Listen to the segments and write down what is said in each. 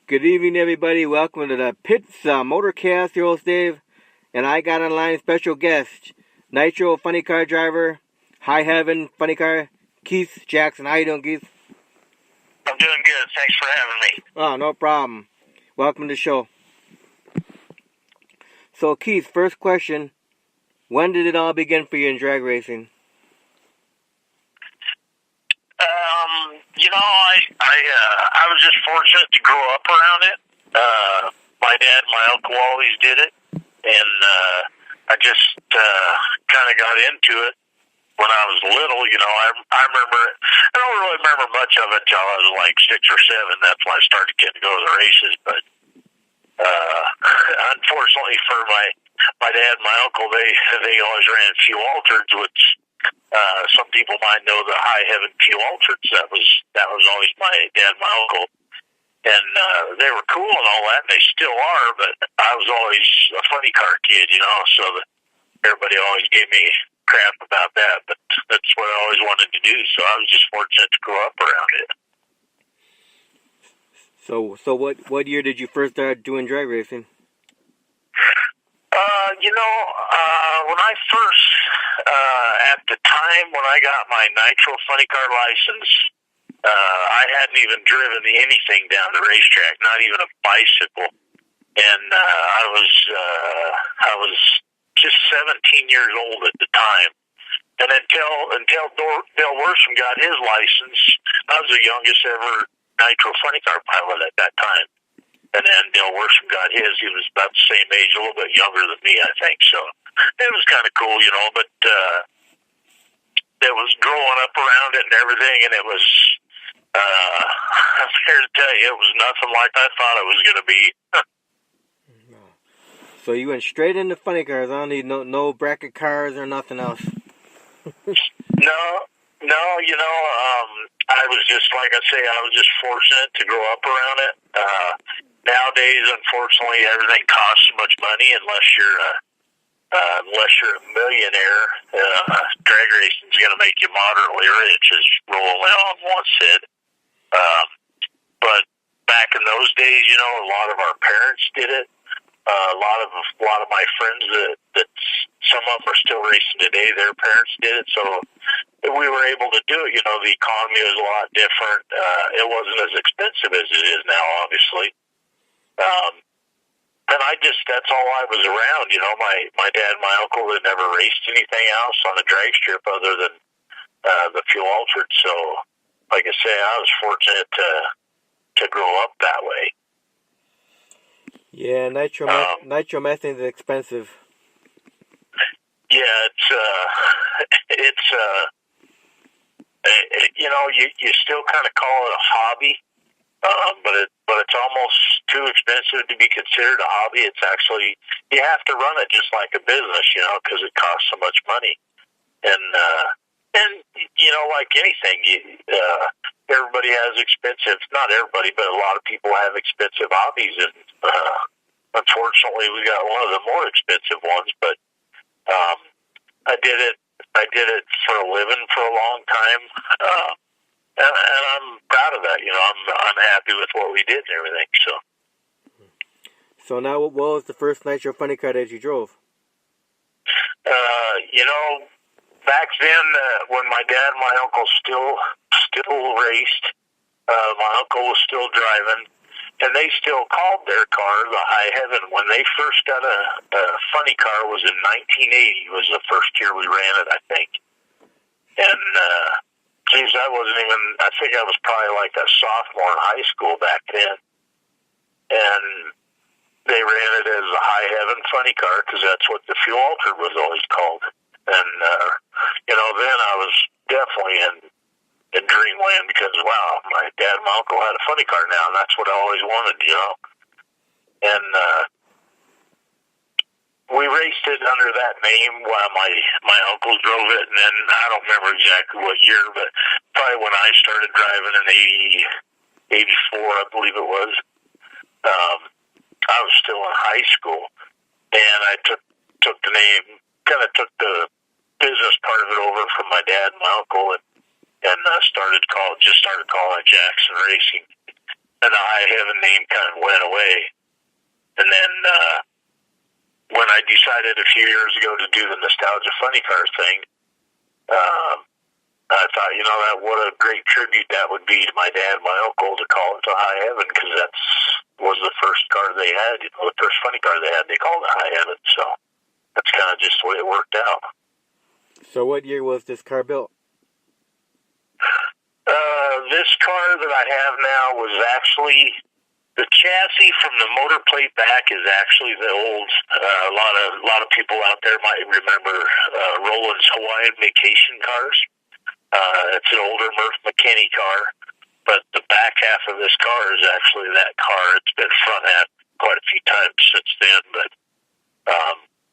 Good evening, everybody. Welcome to the Pits Motorcast. Your host, Dave. And I got online special guest, Nitro Funny Car Driver, High Heaven Funny Car, Keith Jackson. How you doing, Keith? I'm doing good. Thanks for having me. Oh, no problem. Welcome to the show. So, Keith, first question. When did it all begin for you in drag racing? I was just fortunate to grow up around it. My dad and my uncle always did it, and I just kind of got into it when I was little. I remember it. I don't really remember much of it till I was like 6 or 7. That's when I started getting to go to the races. But unfortunately for my dad and my uncle, they always ran few altereds, which some people might know the High Heaven few altereds. That was always my dad and my uncle, and they were cool and all that, and they still are. But I was always a funny car kid, so everybody always gave me crap about that. But that's what I always wanted to do. So I was just fortunate to grow up around it. So what year did you first start doing drag racing? When I first, at the time when I got my nitro funny car license, I hadn't even driven anything down the racetrack, not even a bicycle. And I was just 17 years old at the time. And until Bill Worsham got his license, I was the youngest ever nitro funny car pilot at that time. And then Bill Worsham got his. He was about the same age, a little bit younger than me, I think. So it was kind of cool, but it was growing up around it and everything, and it was, I'm here to tell you, it was nothing like I thought it was going to be. So you went straight into funny cars. I don't need no bracket cars or nothing else. No, I was just, like I say, I was just fortunate to grow up around it. Nowadays, unfortunately, everything costs so much money unless you're a millionaire. Drag racing is going to make you moderately rich, as Roland Leon once said. But back in those days, a lot of our parents did it. A lot of my friends that some of them are still racing today, their parents did it, so we were able to do it. The economy was a lot different. It wasn't as expensive as it is now, obviously. And that's all I was around. My dad and my uncle had never raced anything else on a drag strip other than the fuel altered. So, like I say, I was fortunate to grow up that way. Yeah, nitromethane is expensive. Yeah, you still kind of call it a hobby, but it's almost too expensive to be considered a hobby. It's actually, you have to run it just like a business, because it costs so much money. And like anything, everybody has not everybody, but a lot of people have expensive hobbies, and unfortunately we got one of the more expensive ones. But I did it for a living for a long time, and I'm proud of that. I'm happy with what we did and everything. So now, what was the first nitro funny car that you drove? Back then, when my dad and my uncle still raced, my uncle was still driving, and they still called their car the High Heaven. When they first got a funny car was in 1980. Was the first year we ran it, I think. And I think I was probably like a sophomore in high school back then. And they ran it as the High Heaven funny car because that's what the fuel altered was always called. And then I was definitely in dreamland because, wow, my dad and my uncle had a funny car now, and that's what I always wanted, And we raced it under that name while my uncle drove it, and then I don't remember exactly what year, but probably when I started driving in 84, I believe it was. I was still in high school, and I took the name, kind of took the business part of it over from my dad and my uncle, and started calling it Jackson Racing. and the High Heaven name kind of went away. And then when I decided a few years ago to do the Nostalgia Funny Car thing, I thought, what a great tribute that would be to my dad and my uncle to call it the High Heaven, because that was the first car they had, the first funny car they had. They called it High Heaven, so that's kind of just the way it worked out. So what year was this car built? This car that I have now was actually, the chassis from the motor plate back is actually the old, a lot of people out there might remember Roland's Hawaiian vacation cars. It's an older Murph McKinney car, but the back half of this car is actually that car. It's been front half quite a few times since then, but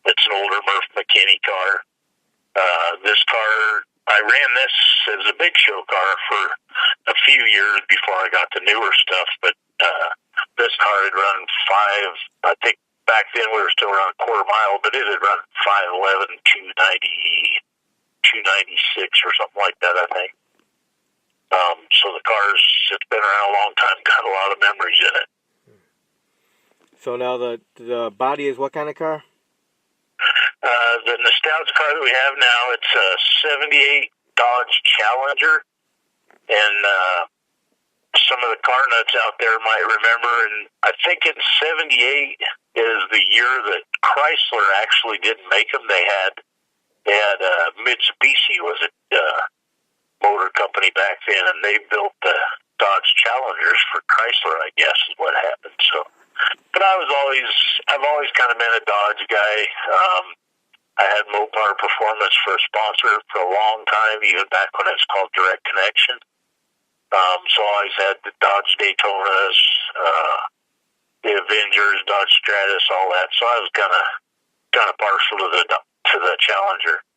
it's an older Murph McKinney car. This car, I ran this as a big show car for a few years before I got the newer stuff, but this car had run I think back then we were still around a quarter mile, but it had run 511, 296 or something like that, I think. So the car's, it's been around a long time, got a lot of memories in it. So now the body is what kind of car? The Nostalgia car that we have now, it's a 78 Dodge Challenger, and some of the car nuts out there might remember, and I think in 78 is the year that Chrysler actually didn't make them. They had Mitsubishi was a motor company back then, and they built the Dodge Challengers for Chrysler, I guess, is what happened. So, but I've always kind of been a Dodge guy. I had Mopar Performance for a sponsor for a long time, even back when it was called Direct Connection. So I always had the Dodge Daytonas, the Avengers, Dodge Stratus, all that. So I was kind of partial to the Challenger.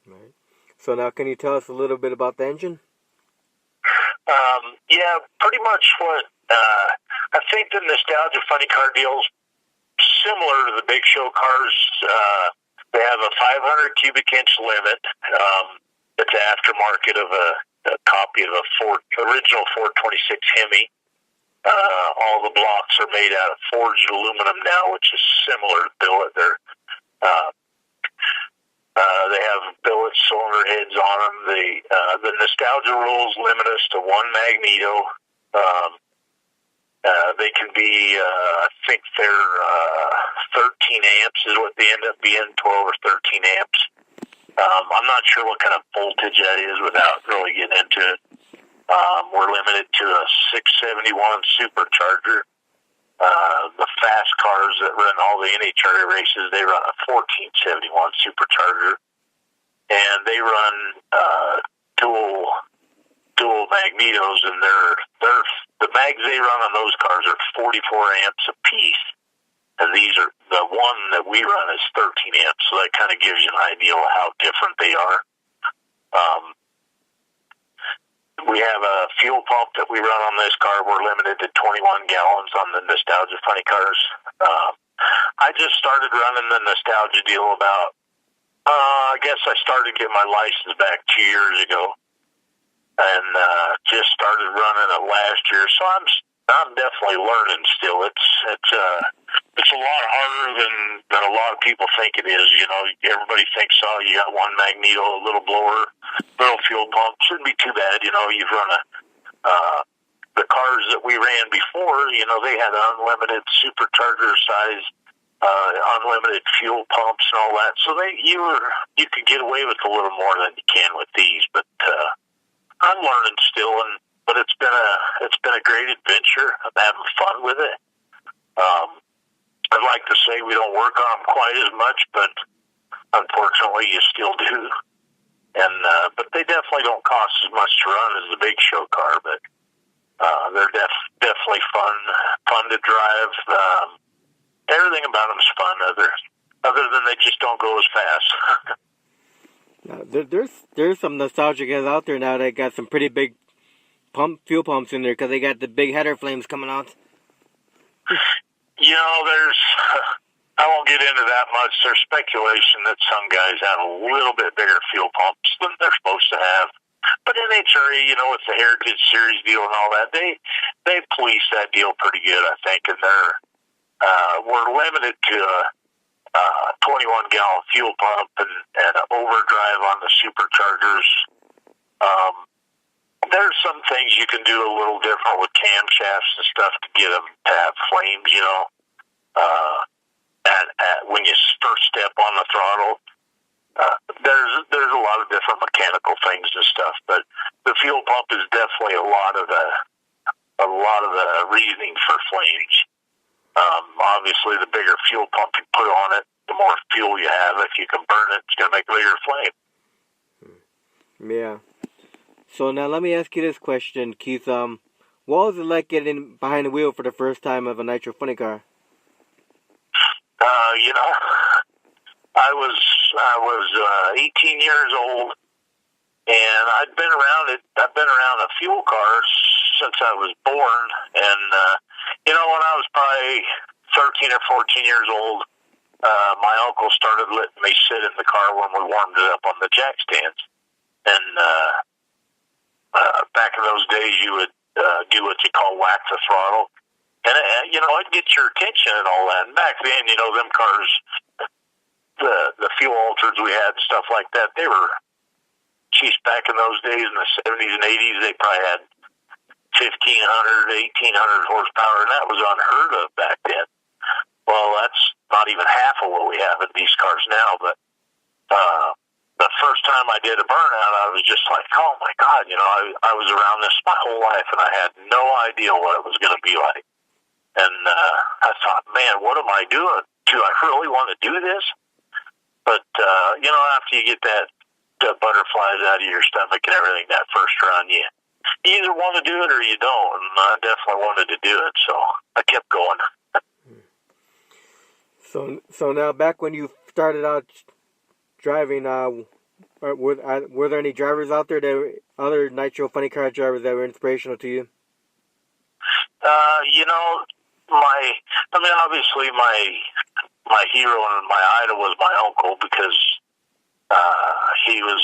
Right. So now, can you tell us a little bit about the engine? Yeah, pretty much what I think the Nostalgia Funny Car deal's similar to the big show cars. They have a 500 cubic inch limit. It's aftermarket of a copy of a original 426 Hemi. All the blocks are made out of forged aluminum now, which is similar to billet. They have billet cylinder heads on them. The Nostalgia rules limit us to one magneto. They can be, I think they're 13 amps is what they end up being, 12 or 13 amps. I'm not sure what kind of voltage that is without really getting into it. We're limited to a 671 supercharger. The fast cars that run all the NHRA races, they run a 1471 supercharger, and they run dual magnetos, and the mags they run on those cars are 44 amps a piece, and the one that we run is 13 amps, so that kind of gives you an idea of how different they are. We have a fuel pump that we run on this car. We're limited to 21 gallons on the Nostalgia Funny Cars. I just started running the Nostalgia deal about, I guess I started getting my license back 2 years ago, and just started running it last year. So I'm definitely learning still. It's a lot harder than a lot of people think it is. Everybody thinks, you got one magneto, a little blower, little fuel pump. Shouldn't be too bad. You've run the cars that we ran before, they had unlimited supercharger size, unlimited fuel pumps and all that. So you could get away with a little more than you can with these, but I'm learning still, but it's been a great adventure. I'm having fun with it. I'd like to say we don't work on them quite as much, but unfortunately you still do. And but they definitely don't cost as much to run as the big show car, but they're definitely fun to drive. Everything about them's fun, other than they just don't go as fast. There's some nostalgia guys out there now that got some pretty big fuel pumps in there because they got the big header flames coming out. I won't get into that much. There's speculation that some guys have a little bit bigger fuel pumps than they're supposed to have. But NHRA, with the Heritage Series deal and all that, they police that deal pretty good, I think, and we're limited to a 21-gallon fuel pump and an overdrive on the superchargers. There's some things you can do a little different with camshafts and stuff to get them to have flames, when you first step on the throttle. There's a lot of different mechanical things and stuff, but the fuel pump is definitely a lot of the reasoning for flames. Obviously, the bigger fuel pump you put on it, the more fuel you have. If you can burn it, it's going to make a bigger flame. Yeah. So now let me ask you this question, Keith. What was it like getting behind the wheel for the first time of a nitro funny car? I was 18 years old, and I've been around a fuel car since I was born. And when I was probably 13 or 14 years old, my uncle started letting me sit in the car when we warmed it up on the jack stands. And back in those days, you would do what you call whack the throttle. And, it'd get your attention and all that. And back then, them cars, the fuel altereds we had and stuff like that, they were, back in those days in the 70s and 80s, they probably had 1,500, 1,800 horsepower, and that was unheard of back then. Well, that's not even half of what we have in these cars now, but the first time I did a burnout, I was just like, oh my God, I was around this my whole life, and I had no idea what it was going to be like. And I thought, man, what am I doing? Do I really want to do this? But, after you get the butterflies out of your stomach and everything that first run, you either want to do it or you don't. And I definitely wanted to do it, so I kept going. So now, back when you started out driving, were there any drivers out there other nitro funny car drivers that were inspirational to you? Obviously my hero and my idol was my uncle, because he was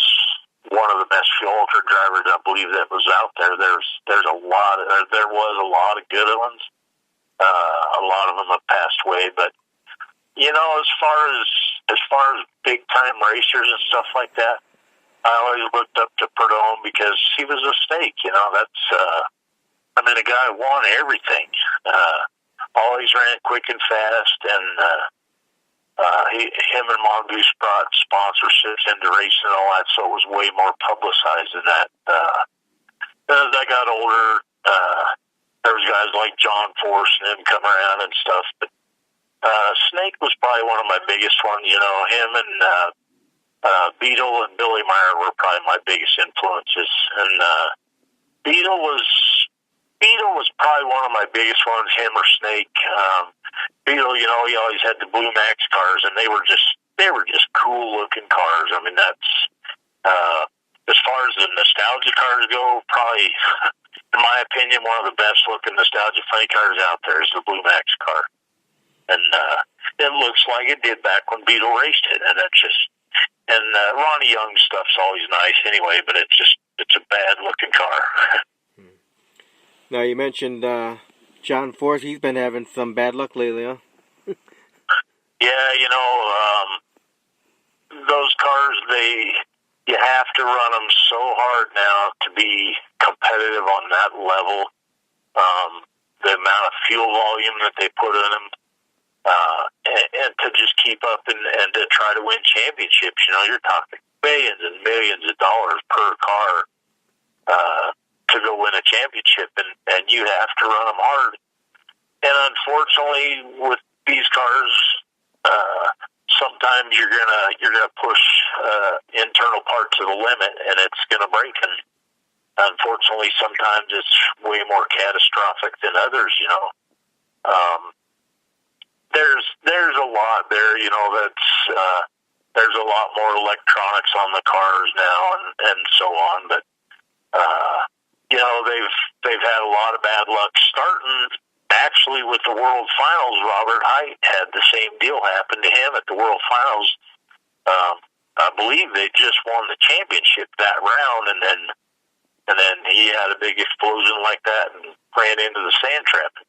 one of the best fuel altered drivers I believe that was out there. There was a lot of good ones. A lot of them have passed away, but as far as big time racers and stuff like that, I always looked up to Perdone because he was a snake. That's the guy won everything. Always ran quick and fast, and him and Mongoose brought sponsorships into racing and all that, so it was way more publicized than that. As I got older, there was guys like John Force and him come around and stuff, but Snake was probably one of my biggest ones. Him and Beetle and Billy Meyer were probably my biggest influences, and Beetle was probably one of my biggest ones, him or Snake. Beetle, he always had the Blue Max cars, and they were just cool looking cars. That's as far as the nostalgia cars go, probably, in my opinion, one of the best looking nostalgia funny cars out there is the Blue Max car. And it looks like it did back when Beetle raced it, and Ronnie Young's stuff's always nice anyway, but it's a bad looking car. Now, you mentioned John Force. He's been having some bad luck lately, huh? Yeah, those cars, you have to run them so hard now to be competitive on that level. The amount of fuel volume that they put in them, and to just keep up and to try to win championships. You're talking millions and millions of dollars per car to go win a championship, and you have to run them hard. And unfortunately, with these cars, sometimes you're gonna push internal parts to the limit, and it's gonna break. And unfortunately, sometimes it's way more catastrophic than others. There's a lot there. There's a lot more electronics on the cars now, and so on. But they've had a lot of bad luck starting. Actually, with the World Finals, Robert Hite had the same deal happen to him at the World Finals. I believe they just won the championship that round, and then and then he had a big explosion like that and ran into the sand trap and